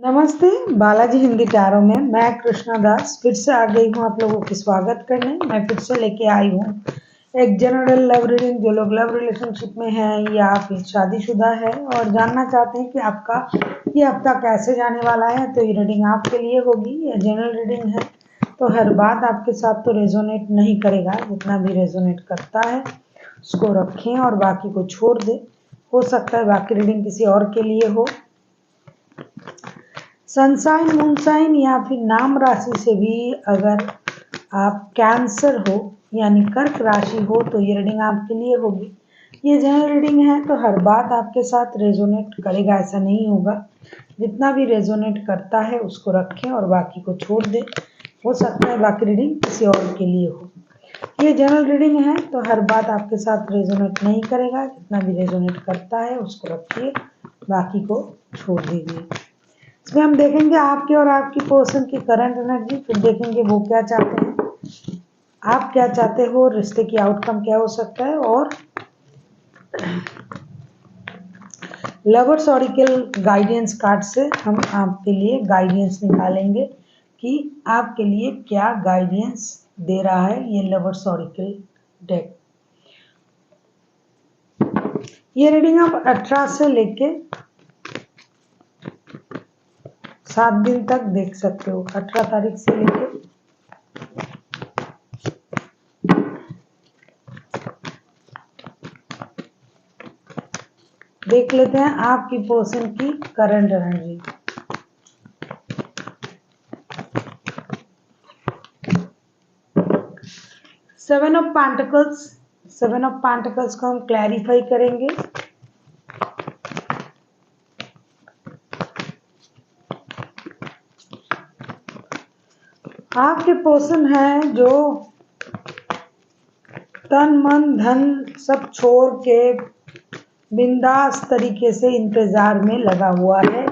नमस्ते, बालाजी हिंदी टैरो में मैं कृष्णा दास फिर से आ गई हूँ आप लोगों की स्वागत करने। मैं फिर से लेके आई हूँ एक जनरल लव रीडिंग। जो लोग लव रिलेशनशिप में हैं या फिर शादीशुदा है और जानना चाहते हैं कि आपका ये हफ्ता कैसे जाने वाला है, तो ये रीडिंग आपके लिए होगी। ये जनरल रीडिंग है तो हर बात आपके साथ तो रेजोनेट नहीं करेगा। जितना भी रेजोनेट करता है उसको रखें और बाकी को छोड़ दें। हो सकता है बाकी रीडिंग किसी और के लिए हो। सनसाइन मूनसाइन या फिर नाम राशि से भी अगर आप कैंसर हो यानी कर्क राशि हो तो ये रीडिंग आपके लिए होगी। ये जनरल रीडिंग है तो हर बात आपके साथ रेजोनेट करेगा ऐसा नहीं होगा। जितना भी रेजोनेट करता है उसको रखें और बाकी को छोड़ दें। हो सकता है बाकी रीडिंग किसी और के लिए हो। ये जनरल रीडिंग है तो हर बात आपके साथ रेजोनेट नहीं करेगा। जितना भी रेजोनेट करता है उसको रखिए, बाकी को छोड़ दीजिए। इसमें हम देखेंगे आपके और आपकी पर्सन की करंट एनर्जी, फिर देखेंगे वो क्या चाहते हैं, आप क्या चाहते हो, रिश्ते की आउटकम क्या हो सकता है, और लवर्स ऑरिकल गाइडेंस कार्ड से हम आपके लिए गाइडेंस निकालेंगे कि आपके लिए क्या गाइडेंस दे रहा है ये लवर्स ऑरिकल डेक। ये रीडिंग आप 18 से लेके 7 दिन तक देख सकते हो। 18 तारीख से लेके देख लेते हैं आपकी पर्सन की current energy. Seven of pentacles को हम क्लैरिफाई करेंगे। आपके पर्सन है जो तन मन धन सब छोड़ के बिंदास तरीके से इंतजार में लगा हुआ है।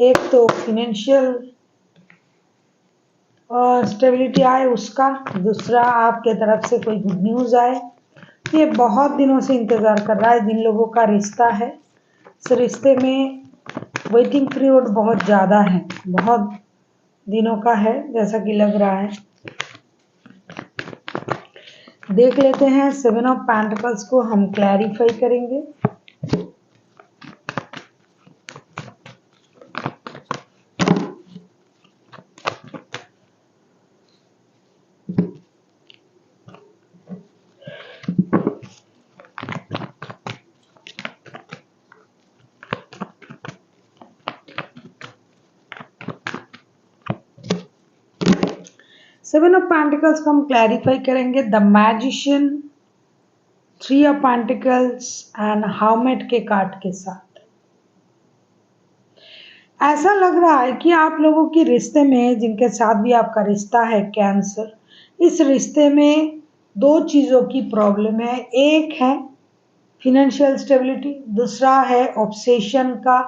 एक तो फिनेंशियल स्टेबिलिटी आए उसका, दूसरा आपके तरफ से कोई गुड न्यूज आए। ये बहुत दिनों से इंतजार कर रहा है। जिन लोगों का रिश्ता है इस रिश्ते में वेटिंग पीरियड बहुत ज़्यादा है, बहुत दिनों का है जैसा कि लग रहा है। देख लेते हैं 7 ऑफ पेंटिकल्स को हम क्लैरिफाई करेंगे। सेवन ऑफ पेंटिकल्स को हम क्लैरिफाई करेंगे the magician, 3 of pentacles and हाउमेट के कार्ड के साथ। ऐसा लग रहा है कि आप लोगों के रिश्ते में, जिनके साथ भी आपका रिश्ता है कैंसर, इस रिश्ते में 2 चीज़ों की प्रॉब्लम है। एक है फिनेंशियल स्टेबिलिटी, दूसरा है ऑब्सेशन का,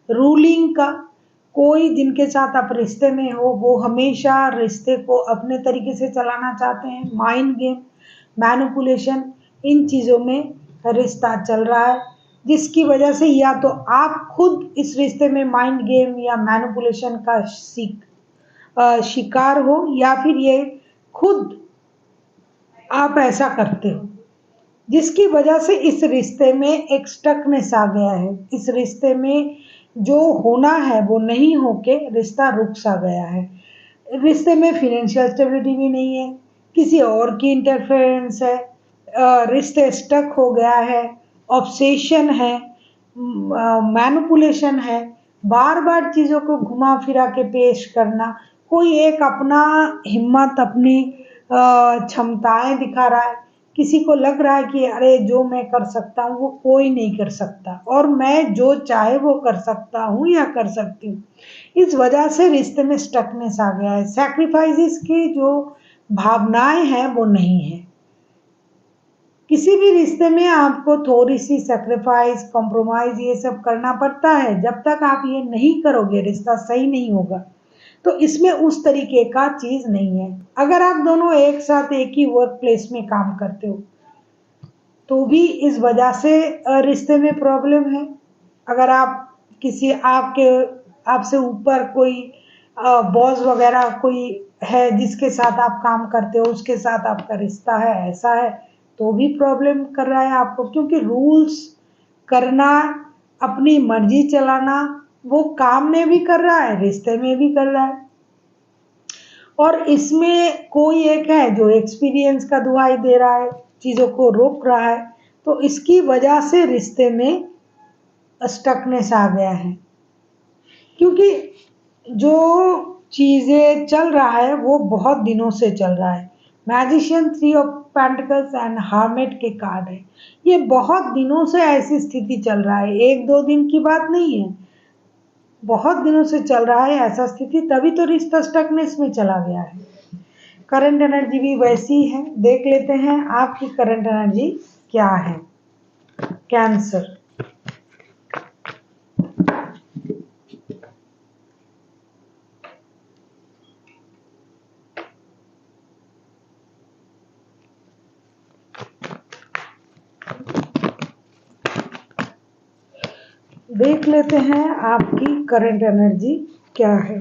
रूलिंग का। कोई जिनके साथ आप रिश्ते में हो वो हमेशा रिश्ते को अपने तरीके से चलाना चाहते हैं। माइंड गेम, मैनिपुलेशन, इन चीज़ों में रिश्ता चल रहा है, जिसकी वजह से या तो आप खुद इस रिश्ते में माइंड गेम या मैनिपुलेशन का शिकार हो, या फिर ये खुद आप ऐसा करते हो, जिसकी वजह से इस रिश्ते में एक स्टकनेस आ गया है। इस रिश्ते में जो होना है वो नहीं होके रिश्ता रुक सा गया है। रिश्ते में फिनेंशियल स्टेबिलिटी भी नहीं है, किसी और की इंटरफेरेंस है, रिश्ते स्टक हो गया है, ऑब्सेशन है, मैनिपुलेशन है, बार बार चीज़ों को घुमा फिरा के पेश करना। कोई एक अपना हिम्मत, अपनी क्षमताएं दिखा रहा है। किसी को लग रहा है कि अरे जो मैं कर सकता हूँ वो कोई नहीं कर सकता, और मैं जो चाहे वो कर सकता हूँ या कर सकती हूँ। इस वजह से रिश्ते में स्टकनेस आ गया है। सैक्रिफाइसेस की जो भावनाएं हैं वो नहीं है। किसी भी रिश्ते में आपको थोड़ी सी सैक्रिफाइस, कॉम्प्रोमाइज ये सब करना पड़ता है। जब तक आप ये नहीं करोगे रिश्ता सही नहीं होगा। तो इसमें उस तरीके का चीज नहीं है। अगर आप दोनों एक साथ एक ही वर्क प्लेस में काम करते हो तो भी इस वजह से रिश्ते में प्रॉब्लम है। अगर आप किसी आपके आपसे ऊपर कोई बॉस वगैरह कोई है जिसके साथ आप काम करते हो, उसके साथ आपका रिश्ता है, ऐसा है तो भी प्रॉब्लम कर रहा है आपको, क्योंकि रूल्स करना, अपनी मर्जी चलाना, वो काम में भी कर रहा है, रिश्ते में भी कर रहा है। और इसमें कोई एक है जो एक्सपीरियंस का दुहाई दे रहा है, चीज़ों को रोक रहा है, तो इसकी वजह से रिश्ते में स्टकनेस आ गया है। क्योंकि जो चीज़ें चल रहा है वो बहुत दिनों से चल रहा है। Magician, three of pentacles and hermit के कार्ड है। ये बहुत दिनों से ऐसी स्थिति चल रहा है, एक दो दिन की बात नहीं है, बहुत दिनों से चल रहा है ऐसा स्थिति, तभी तो रिश्ता स्टकनेस में चला गया है। करंट एनर्जी भी वैसी है, देख लेते हैं आपकी करंट एनर्जी क्या है। कैंसर, देख लेते हैं आपकी करंट एनर्जी क्या है।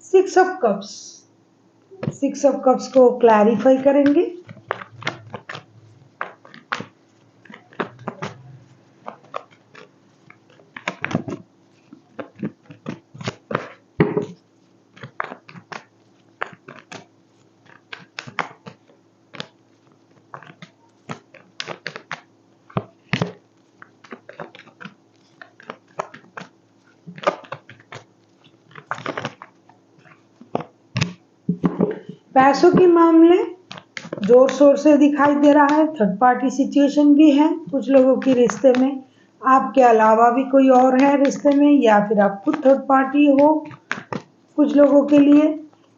Six of cups, six of cups को क्लैरिफाई करेंगे। पैसों के मामले जोर शोर से दिखाई दे रहा है, थर्ड पार्टी सिचुएशन भी है कुछ लोगों के रिश्ते में, आपके अलावा भी कोई और है रिश्ते में, या फिर आप खुद थर्ड पार्टी हो। कुछ लोगों के लिए,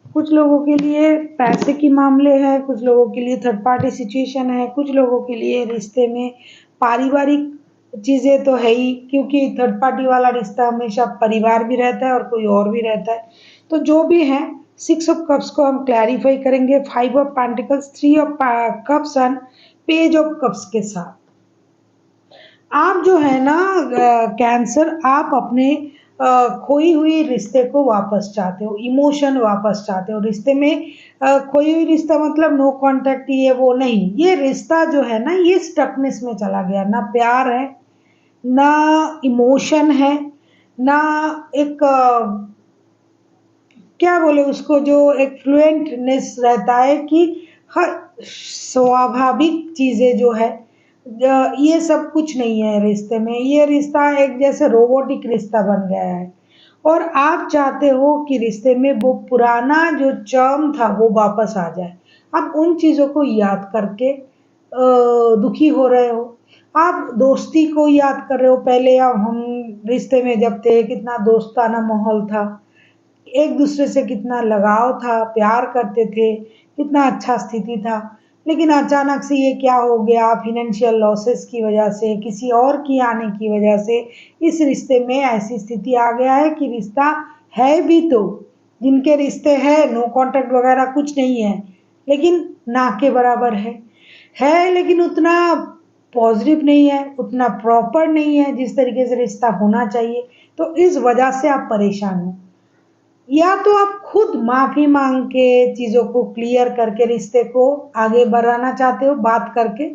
कुछ लोगों के लिए पैसे के मामले हैं, कुछ लोगों के लिए थर्ड पार्टी सिचुएशन है, कुछ लोगों के लिए रिश्ते में पारिवारिक चीज़ें तो है ही, क्योंकि थर्ड पार्टी वाला रिश्ता हमेशा परिवार भी रहता है और कोई और भी रहता है। तो जो भी है, सिक्स ऑफ कप्स को हम क्लैरिफाई करेंगे five of pentacles, three of cups and page of cups के साथ। आप जो है ना कैंसर, आप अपने खोई हुई रिश्ते को वापस चाहते हो, इमोशन वापस चाहते हो रिश्ते में। खोई हुई रिश्ता मतलब नो कांटेक्ट, ये वो नहीं, ये रिश्ता जो है ना ये स्टकनेस में चला गया, ना प्यार है, ना इमोशन है, ना एक क्या बोले उसको, जो एक फ्लुएंटनेस रहता है कि हर स्वाभाविक चीज़ें जो है, ये सब कुछ नहीं है रिश्ते में। ये रिश्ता एक जैसे रोबोटिक रिश्ता बन गया है, और आप चाहते हो कि रिश्ते में वो पुराना जो चार्म था वो वापस आ जाए। आप उन चीज़ों को याद करके दुखी हो रहे हो। आप दोस्ती को याद कर रहे हो, पहले अब हम रिश्ते में जब थे कितना दोस्ताना माहौल था, एक दूसरे से कितना लगाव था, प्यार करते थे, कितना अच्छा स्थिति था। लेकिन अचानक से ये क्या हो गया, फाइनेंशियल लॉसेस की वजह से, किसी और की आने की वजह से इस रिश्ते में ऐसी स्थिति आ गया है कि रिश्ता है भी तो, जिनके रिश्ते हैं नो कांटेक्ट वगैरह कुछ नहीं है, लेकिन ना के बराबर है लेकिन उतना पॉजिटिव नहीं है, उतना प्रॉपर नहीं है जिस तरीके से रिश्ता होना चाहिए। तो इस वजह से आप परेशान हो, या तो आप खुद माफी मांग के चीजों को क्लियर करके रिश्ते को आगे बढ़ाना चाहते हो बात करके,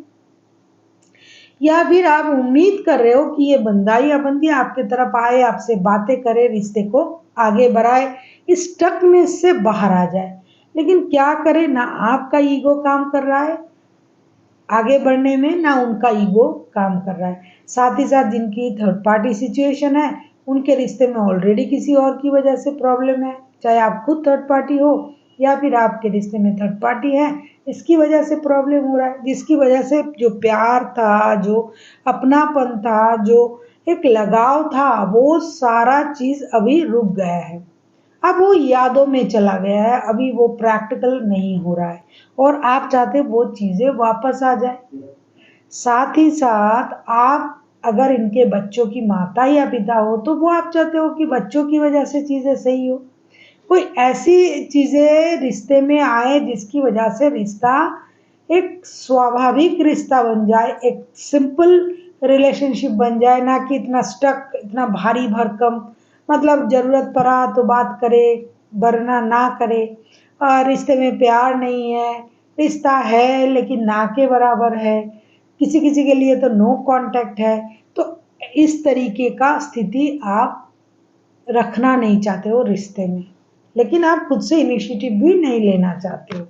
या फिर आप उम्मीद कर रहे हो कि ये बंदा या बंदी आपके तरफ आए, आपसे बातें करे, रिश्ते को आगे बढ़ाए, इस स्टकनेस से बाहर आ जाए। लेकिन क्या करे, ना आपका ईगो काम कर रहा है आगे बढ़ने में, ना उनका ईगो काम कर रहा है। साथ ही साथ जिनकी थर्ड पार्टी सिचुएशन है, उनके रिश्ते में ऑलरेडी किसी और की वजह से प्रॉब्लम है, चाहे आप खुद थर्ड पार्टी हो या फिर आपके रिश्ते में थर्ड पार्टी है, इसकी वजह से प्रॉब्लम हो रहा है, जिसकी वजह से जो प्यार था, जो अपनापन था, जो एक लगाव था, वो सारा चीज अभी रुक गया है। अब वो यादों में चला गया है, अभी वो प्रैक्टिकल नहीं हो रहा है और आप चाहते हैं वो चीजें वापस आ जाए। साथ ही साथ आप अगर इनके बच्चों की माता या पिता हो तो वो आप चाहते हो कि बच्चों की वजह से चीजें सही हो। कोई ऐसी चीजें रिश्ते में आए जिसकी वजह से रिश्ता एक स्वाभाविक रिश्ता बन जाए, एक सिंपल रिलेशनशिप बन जाए, ना कि इतना स्टक, इतना भारी भरकम। मतलब जरूरत पड़ा तो बात करे, वरना ना करे। रिश्ते में प्यार नहीं है, रिश्ता है लेकिन ना के बराबर है, किसी किसी के लिए तो नो कांटेक्ट है। तो इस तरीके का स्थिति आप रखना नहीं चाहते हो रिश्ते में, लेकिन आप खुद से इनिशिएटिव भी नहीं लेना चाहते हो।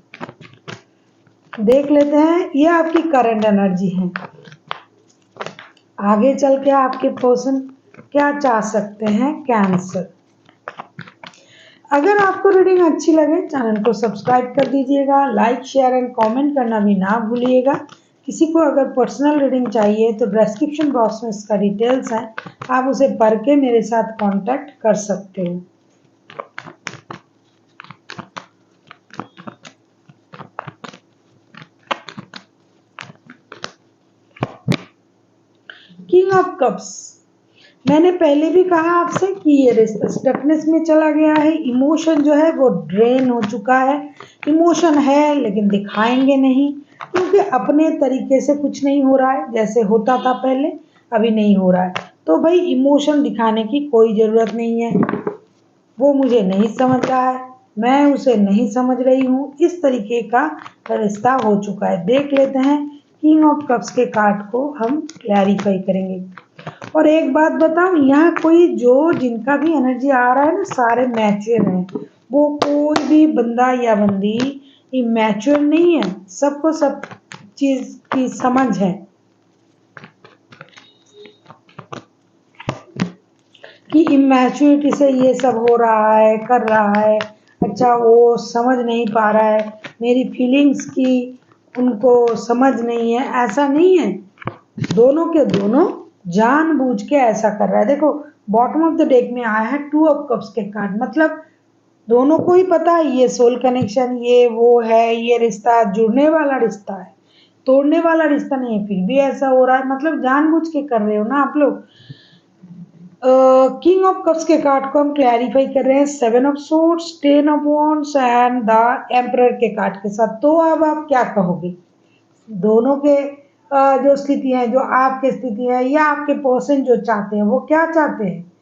देख लेते हैं ये आपकी करंट एनर्जी है। आगे चल के आपके पर्सन क्या चाह सकते हैं, कैंसर। अगर आपको रीडिंग अच्छी लगे चैनल को सब्सक्राइब कर दीजिएगा, लाइक शेयर एंड कमेंट करना भी ना भूलिएगा। किसी को अगर पर्सनल रीडिंग चाहिए तो डिस्क्रिप्शन बॉक्स में इसका डिटेल्स है, आप उसे पढ़ के मेरे साथ कांटेक्ट कर सकते हो। किंग ऑफ कप्स, मैंने पहले भी कहा आपसे कि ये रिश्ता स्टकनेस में चला गया है। इमोशन जो है वो ड्रेन हो चुका है। इमोशन है लेकिन दिखाएंगे नहीं, क्योंकि अपने तरीके से कुछ नहीं हो रहा है जैसे होता था पहले, अभी नहीं हो रहा है। तो भाई इमोशन दिखाने की कोई ज़रूरत नहीं है। वो मुझे नहीं समझ रहा है, मैं उसे नहीं समझ रही हूँ, इस तरीके का रिश्ता हो चुका है। देख लेते हैं किंग ऑफ कप्स के कार्ड को हम क्लैरिफाई करेंगे। और एक बात बताऊं, यहाँ कोई जो जिनका भी एनर्जी आ रहा है ना, सारे मैच्योर हैं। वो कोई भी बंदा या बंदी इमैच्योर नहीं है, सबको सब चीज की समझ है कि इमैच्योरिटी से ये सब हो रहा है, कर रहा है। अच्छा, वो समझ नहीं पा रहा है मेरी फीलिंग्स की, उनको समझ नहीं है, ऐसा नहीं है। दोनों के दोनों जानबूझ के ऐसा कर रहा है। देखो बॉटम ऑफ द डेक में आया है टू ऑफ कप्स के कार्ड, मतलब दोनों को ही पता है ये सोल कनेक्शन, ये वो है, ये रिश्ता जुड़ने वाला रिश्ता है, तोड़ने वाला रिश्ता नहीं है, फिर भी ऐसा हो रहा है। मतलब जानबूझ के कर रहे हो ना आप लोग। किंग ऑफ कप्स के कार्ड को हम क्लैरिफाई कर रहे हैं seven of swords, ten of wands and the emperor के कार्ड के साथ। तो अब आप क्या कहोगे? दोनों के जो स्थिति है, जो आपकी स्थिति है या आपके पर्सन जो चाहते हैं, वो क्या चाहते हैं?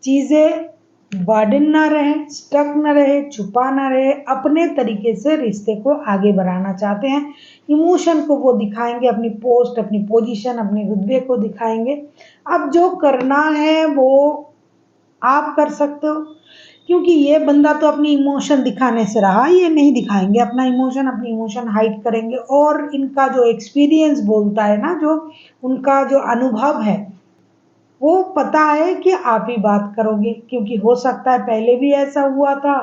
चीजें बर्डन ना रहे, स्टक ना रहे, छुपा ना रहे, अपने तरीके से रिश्ते को आगे बढ़ाना चाहते हैं। इमोशन को वो दिखाएंगे, अपनी पोस्ट, अपनी पोजीशन, अपने रुतबे को दिखाएंगे। अब जो करना है वो आप कर सकते हो, क्योंकि ये बंदा तो अपनी इमोशन दिखाने से रहा, ये नहीं दिखाएंगे अपना इमोशन, अपनी इमोशन हाइड करेंगे। और इनका जो एक्सपीरियंस बोलता है ना, जो उनका जो अनुभव है, वो पता है कि आप ही बात करोगे, क्योंकि हो सकता है पहले भी ऐसा हुआ था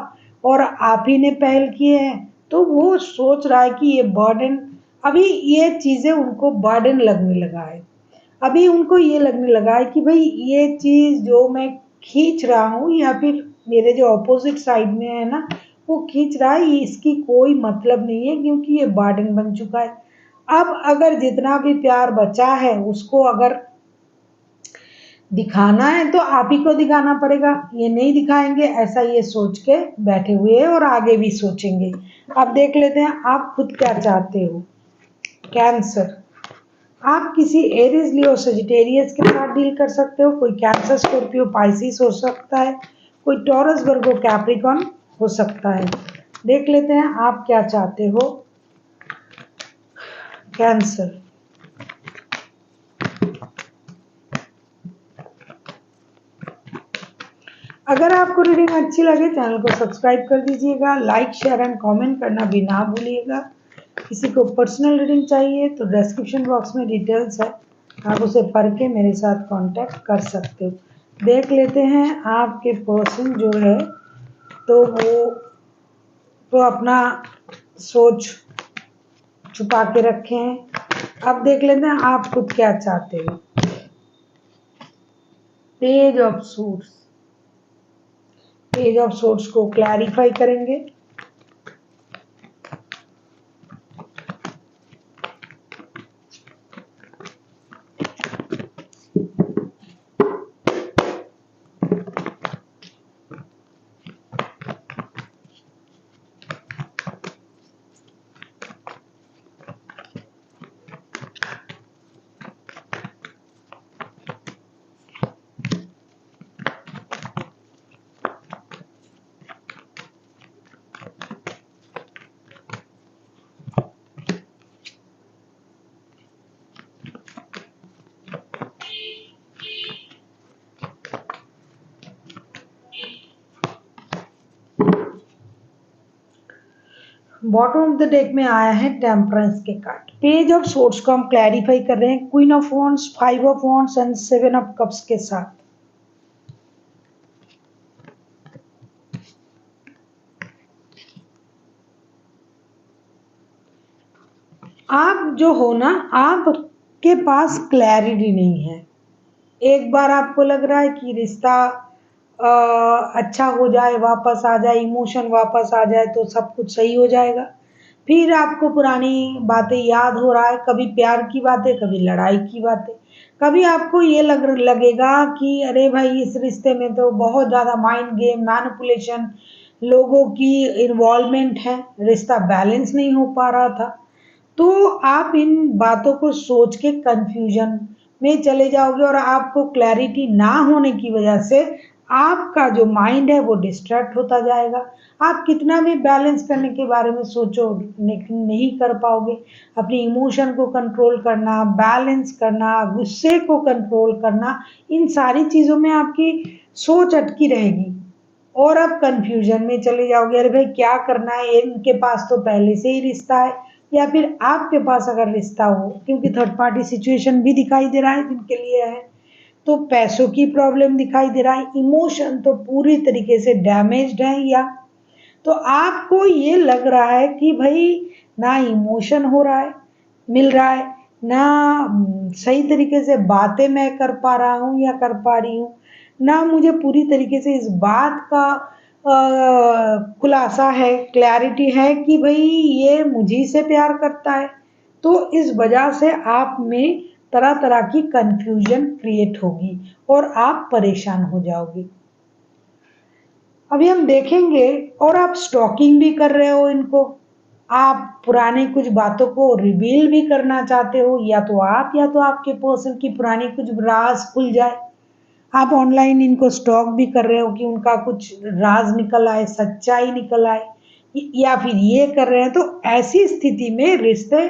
और आप ही ने पहल किए हैं। तो वो सोच रहा है कि ये बर्डन, अभी ये चीजें उनको बर्डन लगने लगा है। अभी उनको ये लगने लगा है कि भाई ये चीज जो मैं खींच रहा हूँ, या फिर मेरे जो अपोजिट साइड में है ना, वो खींच रहा है, ये इसकी कोई मतलब नहीं है, क्योंकि ये बर्डन बन चुका है। अब अगर जितना भी प्यार बचा है उसको अगर दिखाना है तो आप ही को दिखाना पड़ेगा, ये नहीं दिखाएंगे, ऐसा ये सोच के बैठे हुए हैं और आगे भी सोचेंगे। अब देख लेते हैं आप खुद क्या चाहते हो। कैंसर, आप किसी एरीज, लियो, सजिटेरियस के साथ डील कर सकते हो। कोई कैंसर, स्कॉर्पियो, पाइसिस हो सकता है, कोई टॉरस, वर्गो, कैप्रिकॉन हो सकता है। देख लेते हैं आप क्या चाहते हो, कैंसर। अगर आपको रीडिंग अच्छी लगे चैनल को सब्सक्राइब कर दीजिएगा, लाइक शेयर एंड कमेंट करना भी ना भूलिएगा। किसी को पर्सनल रीडिंग चाहिए तो डिस्क्रिप्शन बॉक्स में डिटेल्स है, आप उसे पढ़ के मेरे साथ कांटेक्ट कर सकते हो। देख लेते हैं आपके पर्सन जो है, तो वो तो अपना सोच छुपा के रखे हैं। अब देख लेते हैं आप खुद क्या चाहते हो। Page of suits, page of suits को क्लैरिफाई करेंगे। बॉटम ऑफ द डेक में आया है टेम्परेंस के कार्ड। पेज ऑफ सोर्ट्स को हम क्लैरिफाई कर रहे हैं queen of wands, 5 of wands and 7 of cups के साथ। आप जो हो ना, आपके पास क्लैरिटी नहीं है। एक बार आपको लग रहा है कि रिश्ता अच्छा हो जाए, वापस आ जाए, इमोशन वापस आ जाए तो सब कुछ सही हो जाएगा। फिर आपको पुरानी बातें याद हो रहा है, कभी प्यार की बातें, कभी लड़ाई की बातें। कभी आपको ये लगेगा कि अरे भाई इस रिश्ते में तो बहुत ज़्यादा माइंड गेम, मैनिपुलेशन, लोगों की इन्वॉल्वमेंट है, रिश्ता बैलेंस नहीं हो पा रहा था। तो आप इन बातों को सोच के कंफ्यूजन में चले जाओगे और आपको क्लैरिटी ना होने की वजह से आपका जो माइंड है वो डिस्ट्रैक्ट होता जाएगा। आप कितना भी बैलेंस करने के बारे में सोचो लेकिन नहीं कर पाओगे। अपनी इमोशन को कंट्रोल करना, बैलेंस करना, गुस्से को कंट्रोल करना, इन सारी चीज़ों में आपकी सोच अटकी रहेगी और आप कंफ्यूजन में चले जाओगे। अरे भाई क्या करना है, इनके पास तो पहले से ही रिश्ता है, या फिर आपके पास अगर रिश्ता हो, क्योंकि थर्ड पार्टी सिचुएशन भी दिखाई दे रहा है जिनके लिए है, तो पैसों की प्रॉब्लम दिखाई दे रहा है, इमोशन तो पूरी तरीके से डैमेज्ड है, या तो आपको ये लग रहा है कि भाई ना इमोशन हो रहा है, मिल रहा है, ना सही तरीके से बातें मैं कर पा रहा हूँ या कर पा रही हूँ, ना मुझे पूरी तरीके से इस बात का खुलासा है, क्लैरिटी है कि भाई ये मुझी से प्यार करता है। तो इस वजह से आप में तरह तरह की कंफ्यूजन क्रिएट होगी और आप परेशान हो जाओगे। अभी हम देखेंगे, और आप स्टॉकिंग भी कर रहे हो इनको, आप पुराने कुछ बातों को रिवील भी करना चाहते हो, या तो आप या तो आपके पर्सन की पुरानी कुछ राज खुल जाए। आप ऑनलाइन इनको स्टॉक भी कर रहे हो कि उनका कुछ राज निकल आए, सच्चाई निकल आए, या फिर ये कर रहे हैं। तो ऐसी स्थिति में रिश्ते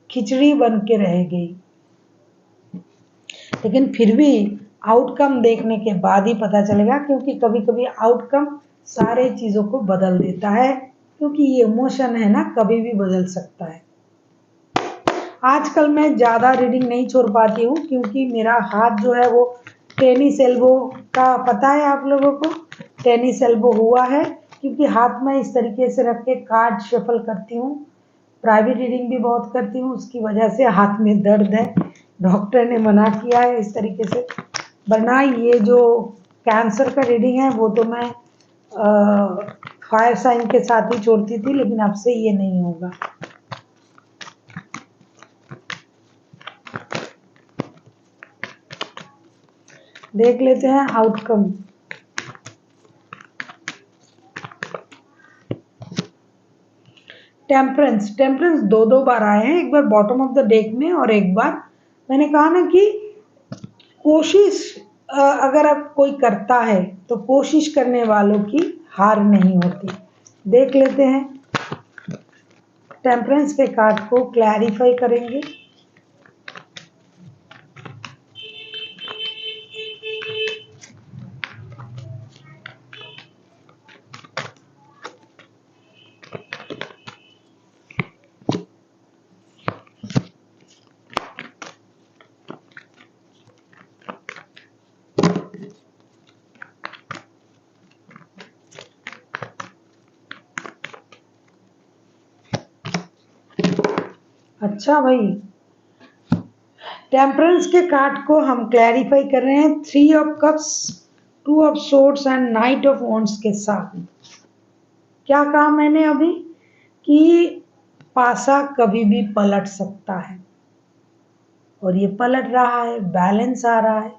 खिचड़ी बन के रह गई। लेकिन फिर भी आउटकम देखने के बाद ही पता चलेगा, क्योंकि कभी कभी आउटकम सारे चीज़ों को बदल देता है, क्योंकि ये इमोशन है ना, कभी भी बदल सकता है। आजकल मैं ज़्यादा रीडिंग नहीं छोड़ पाती हूँ, क्योंकि मेरा हाथ जो है वो टेनिस एल्बो का, पता है आप लोगों को, टेनिस एल्बो हुआ है, क्योंकि हाथ में इस तरीके से रख के कार्ड शफल करती हूँ, प्राइवेट रीडिंग भी बहुत करती हूँ, उसकी वजह से हाथ में दर्द है। डॉक्टर ने मना किया है इस तरीके से, वरना ये जो कैंसर का रीडिंग है वो तो मैं फायर साइन के साथ ही छोड़ती थी, लेकिन अब से ये नहीं होगा। देख लेते हैं आउटकम। टेम्परेंस, टेम्परेंस दो दो बार आए हैं, एक बार बॉटम ऑफ द डेक में और एक बार मैंने कहा ना कि कोशिश अगर अब कोई करता है तो कोशिश करने वालों की हार नहीं होती। देख लेते हैं, टेम्परेंस के कार्ड को क्लैरिफाई करेंगे। अच्छा भाई, टेम्परेंस के कार्ड को हम क्लैरिफाई कर रहे हैं 3 of cups, 2 of swords and night of wands के साथ। क्या कहा मैंने अभी कि पासा कभी भी पलट सकता है और ये पलट रहा है, बैलेंस आ रहा है।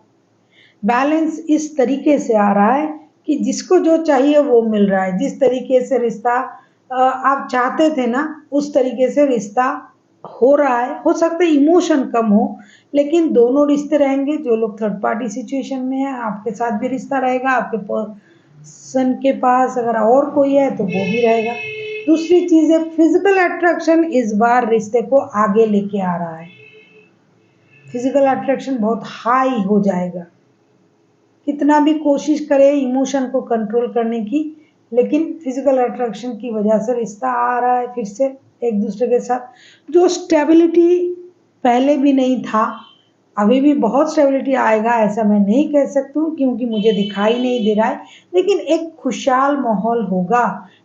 बैलेंस इस तरीके से आ रहा है कि जिसको जो चाहिए वो मिल रहा है। जिस तरीके से रिश्ता आप चाहते थे ना, उस तरीके से रिश्ता हो रहा है। हो सकता है इमोशन कम हो, लेकिन दोनों रिश्ते रहेंगे। जो लोग थर्ड पार्टी सिचुएशन में है, आपके साथ भी रिश्ता रहेगा, आपके पर्सन के पास अगर और कोई है तो वो भी रहेगा। दूसरी चीज है फिजिकल अट्रैक्शन, इस बार रिश्ते को आगे लेके आ रहा है। फिजिकल अट्रैक्शन बहुत हाई हो जाएगा। कितना भी कोशिश करे इमोशन को कंट्रोल करने की, लेकिन फिजिकल अट्रैक्शन की वजह से रिश्ता आ रहा है फिर से एक दूसरे के साथ। जो स्टेबिलिटी पहले भी नहीं था, अभी भी बहुत स्टेबिलिटी आएगा ऐसा मैं नहीं कह सकती हूँ, क्योंकि मुझे दिखाई नहीं दे रहा है। लेकिन एक खुशहाल माहौल होगा,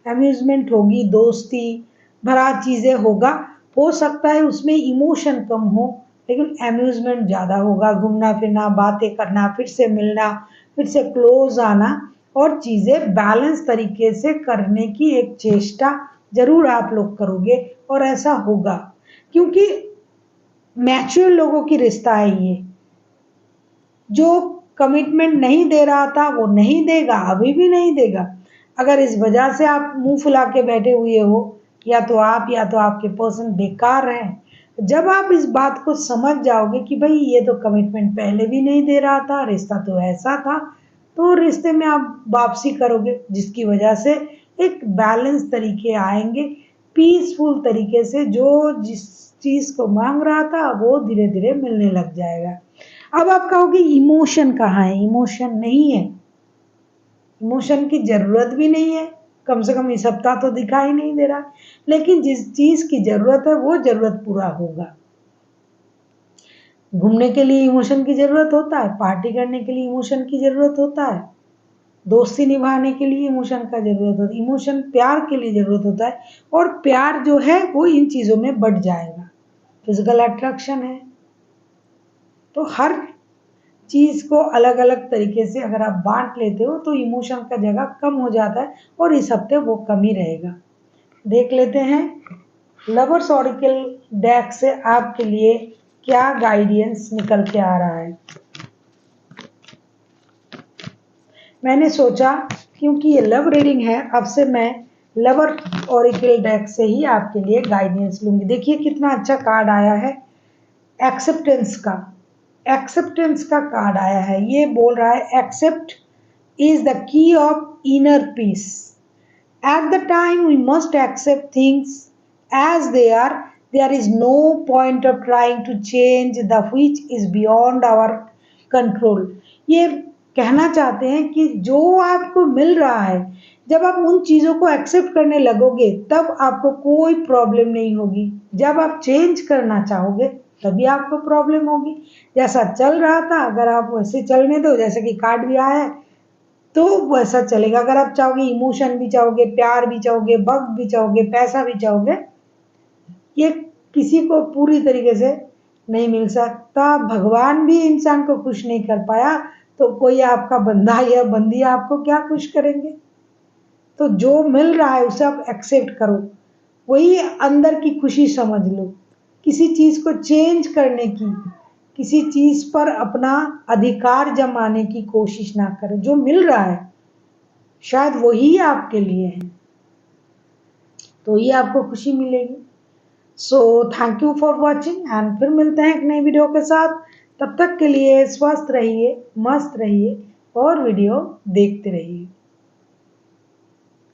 अम्यूजमेंट होगी, दोस्ती भरा चीज़ें होगा। हो सकता है उसमें इमोशन कम हो, लेकिन अम्यूजमेंट ज़्यादा होगा। घूमना फिरना, बातें करना, फिर से मिलना, फिर से क्लोज आना और चीज़ें बैलेंस तरीके से करने की एक चेष्टा जरूर आप लोग करोगे और ऐसा होगा, क्योंकि मैच्योर लोगों की रिश्ता है ये। जो कमिटमेंट नहीं दे रहा था वो नहीं देगा, अभी भी नहीं देगा। अगर इस वजह से आप मुंह फुला के बैठे हुए हो, या तो आप या तो आपके पर्सन बेकार हैं। जब आप इस बात को समझ जाओगे कि भाई ये तो कमिटमेंट पहले भी नहीं दे रहा था, रिश्ता तो ऐसा था, तो रिश्ते में आप वापसी करोगे, जिसकी वजह से एक बैलेंस तरीके आएंगे, पीसफुल तरीके से। जो जिस चीज को मांग रहा था वो धीरे धीरे मिलने लग जाएगा। अब आप कहोगे इमोशन कहाँ है? इमोशन नहीं है, इमोशन की जरूरत भी नहीं है, कम से कम इस सप्ताह तो दिखाई नहीं दे रहा। लेकिन जिस चीज की जरूरत है वो जरूरत पूरा होगा। घूमने के लिए इमोशन की जरूरत होता है, पार्टी करने के लिए इमोशन की जरूरत होता है, दोस्ती निभाने के लिए इमोशन का जरूरत होता है, इमोशन प्यार के लिए जरूरत होता है। और प्यार जो है वो इन चीजों में बढ़ जाएगा। फिजिकल अट्रैक्शन है, तो हर चीज को अलग अलग तरीके से अगर आप बांट लेते हो तो इमोशन का जगह कम हो जाता है, और इस हफ्ते वो कम ही रहेगा। देख लेते हैं लवर्स ऑरिकल डेक से आपके लिए क्या गाइडेंस निकल के आ रहा है। मैंने सोचा क्योंकि ये लव रीडिंग है, अब से मैं लवर ऑरिकल डेक से ही आपके लिए गाइडेंस लूंगी। देखिए कितना अच्छा कार्ड आया है, एक्सेप्टेंस का। एक्सेप्टेंस का कार्ड आया है। ये बोल रहा है accept is the key of inner peace. At the time we must accept things as they are. There is no point of trying to change the which is beyond our control. ये कहना चाहते हैं कि जो आपको मिल रहा है, जब आप उन चीज़ों को एक्सेप्ट करने लगोगे तब आपको कोई प्रॉब्लम नहीं होगी। जब आप चेंज करना चाहोगे तभी आपको प्रॉब्लम होगी। जैसा चल रहा था अगर आप वैसे चलने दो, जैसे कि कार्ड भी आया है, तो वैसा चलेगा। अगर आप चाहोगे इमोशन भी चाहोगे, प्यार भी चाहोगे, वक्त भी चाहोगे, पैसा भी चाहोगे, ये किसी को पूरी तरीके से नहीं मिल सकता। भगवान भी इंसान को खुश नहीं कर पाया, तो कोई आपका बंदा या बंदी आपको क्या खुश करेंगे। तो जो मिल रहा है उसे आप एक्सेप्ट करो, वही अंदर की खुशी समझ लो। किसी चीज को चेंज करने की, किसी चीज पर अपना अधिकार जमाने की कोशिश ना करो। जो मिल रहा है शायद वही आपके लिए है, तो ये आपको खुशी मिलेगी। So thank you for watching, and फिर मिलते हैं एक नई वीडियो के साथ। तब तक के लिए स्वस्थ रहिए, मस्त रहिए और वीडियो देखते रहिए।